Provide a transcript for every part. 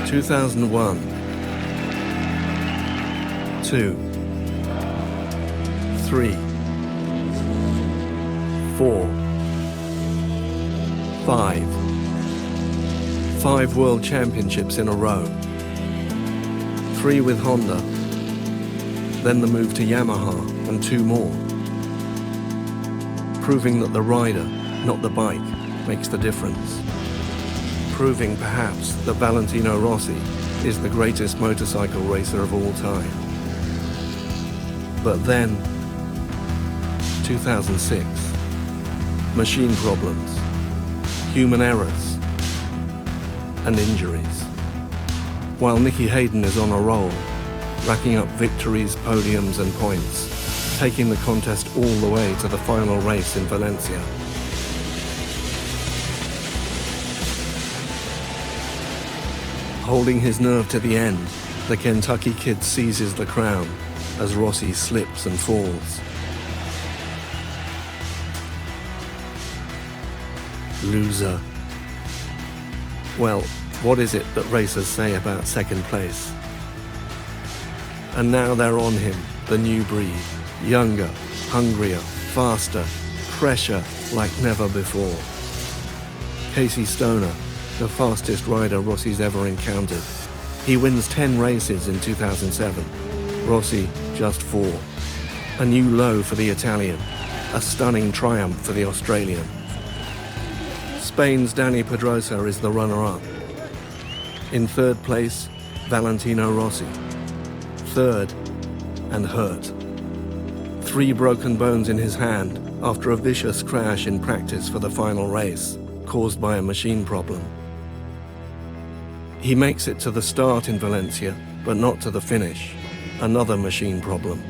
2001, 2, 3, 4, 5. 5 world championships in a row. 3 with Honda, then the move to Yamaha and 2 more. Proving that the rider, not the bike, makes the difference. Proving perhaps that Valentino Rossi is the greatest motorcycle racer of all time. But then, 2006, machine problems, human errors, and injuries. While Nicky Hayden is on a roll, racking up victories, podiums and points, taking the contest all the way to the final race in Valencia. Holding his nerve to the end, the Kentucky kid seizes the crown as Rossi slips and falls. Loser. Well, what is it that racers say about second place? And now they're on him, the new breed. Younger, hungrier, faster, pressure like never before. Casey Stoner, the fastest rider Rossi's ever encountered. He wins 10 races in 2007. Rossi, just 4. A new low for the Italian. A stunning triumph for the Australian. Spain's Dani Pedrosa is the runner-up. In third place, Valentino Rossi. Third, and hurt. 3 broken bones in his hand after a vicious crash in practice for the final race, caused by a machine problem. He makes it to the start in Valencia, but not to the finish. Another machine problem.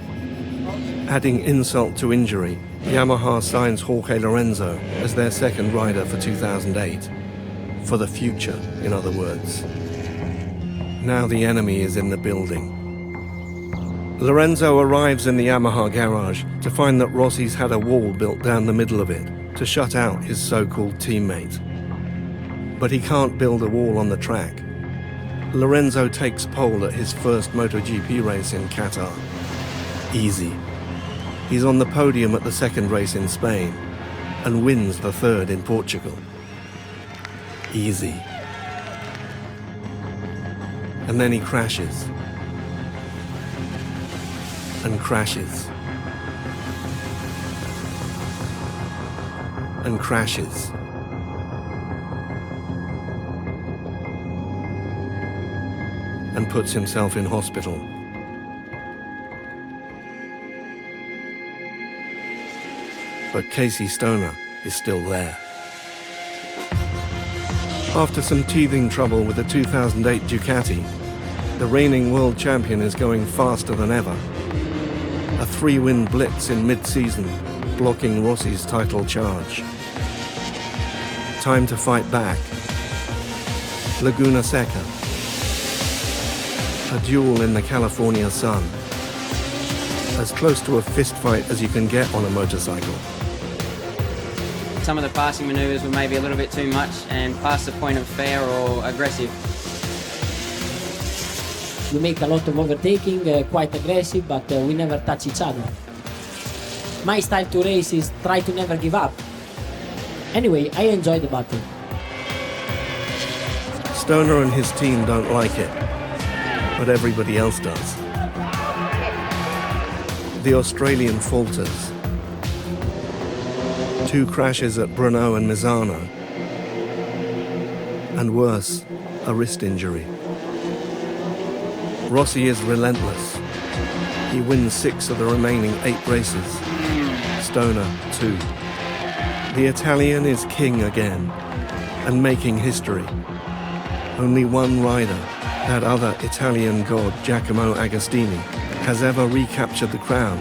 Adding insult to injury, Yamaha signs Jorge Lorenzo as their second rider for 2008. For the future, in other words. Now the enemy is in the building. Lorenzo arrives in the Yamaha garage to find that Rossi's had a wall built down the middle of it to shut out his so-called teammate. But he can't build a wall on the track. Lorenzo takes pole at his first MotoGP race in Qatar. Easy. He's on the podium at the second race in Spain and wins the third in Portugal. Easy. And then he crashes. And crashes. And crashes. And puts himself in hospital. But Casey Stoner is still there. After some teething trouble with the 2008 Ducati, the reigning world champion is going faster than ever. A 3-win blitz in mid-season, blocking Rossi's title charge. Time to fight back. Laguna Seca. A duel in the California sun. As close to a fistfight as you can get on a motorcycle. Some of the passing manoeuvres were maybe a little bit too much and past the point of fair or aggressive. We make a lot of overtaking, quite aggressive, but we never touch each other. My style to race is try to never give up. Anyway, I enjoy the battle. Stoner and his team don't like it, but everybody else does. The Australian falters. 2 crashes at Brno and Misano. And worse, a wrist injury. Rossi is relentless. He wins 6 of the remaining 8 races. Stoner, 2. The Italian is king again, and making history. Only one rider, that other Italian god Giacomo Agostini, has ever recaptured the crown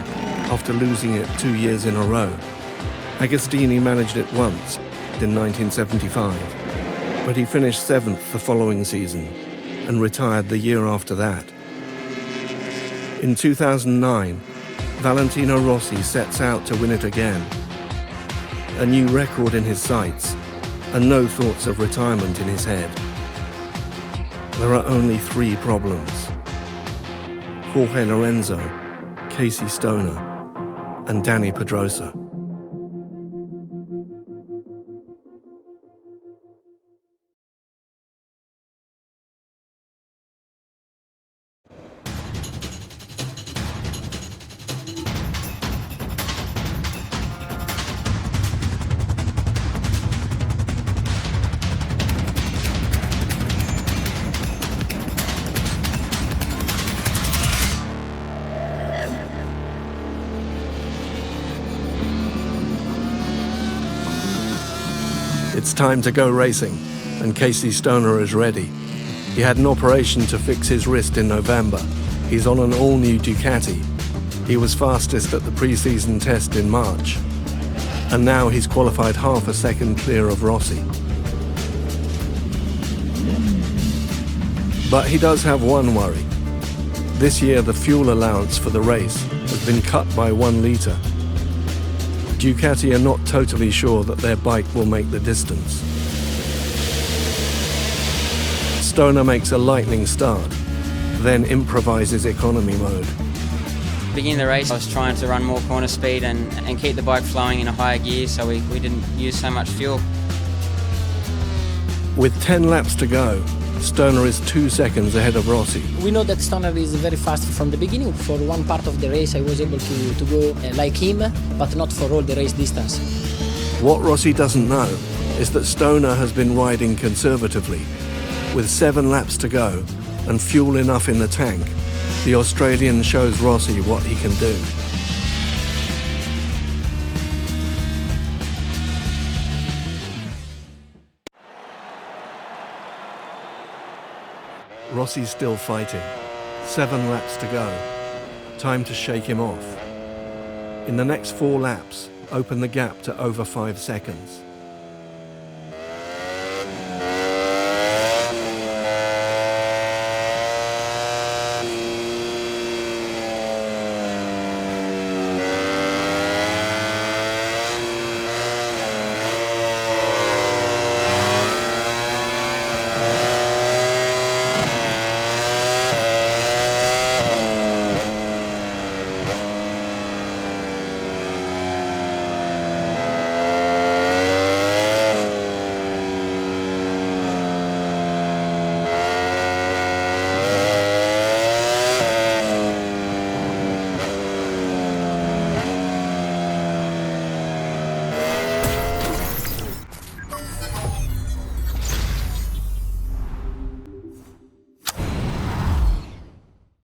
after losing it 2 years in a row. Agostini managed it once, in 1975, but he finished 7th the following season and retired the year after that. In 2009, Valentino Rossi sets out to win it again. A new record in his sights, and no thoughts of retirement in his head. There are only 3 problems: Jorge Lorenzo, Casey Stoner, and Danny Pedrosa. It's time to go racing, and Casey Stoner is ready. He had an operation to fix his wrist in November. He's on an all-new Ducati. He was fastest at the pre-season test in March, and now he's qualified half a second clear of Rossi. But he does have one worry. This year the fuel allowance for the race has been cut by 1 litre. Ducati are not totally sure that their bike will make the distance. Stoner makes a lightning start, then improvises economy mode. Beginning of the race, I was trying to run more corner speed and keep the bike flowing in a higher gear so we didn't use so much fuel. With 10 laps to go, Stoner is 2 seconds ahead of Rossi. We know that Stoner is very fast from the beginning. For one part of the race I was able to go like him, but not for all the race distance. What Rossi doesn't know is that Stoner has been riding conservatively. With 7 laps to go and fuel enough in the tank, the Australian shows Rossi what he can do. Rossi's still fighting. 7 laps to go. Time to shake him off. In the next 4 laps, open the gap to over 5 seconds.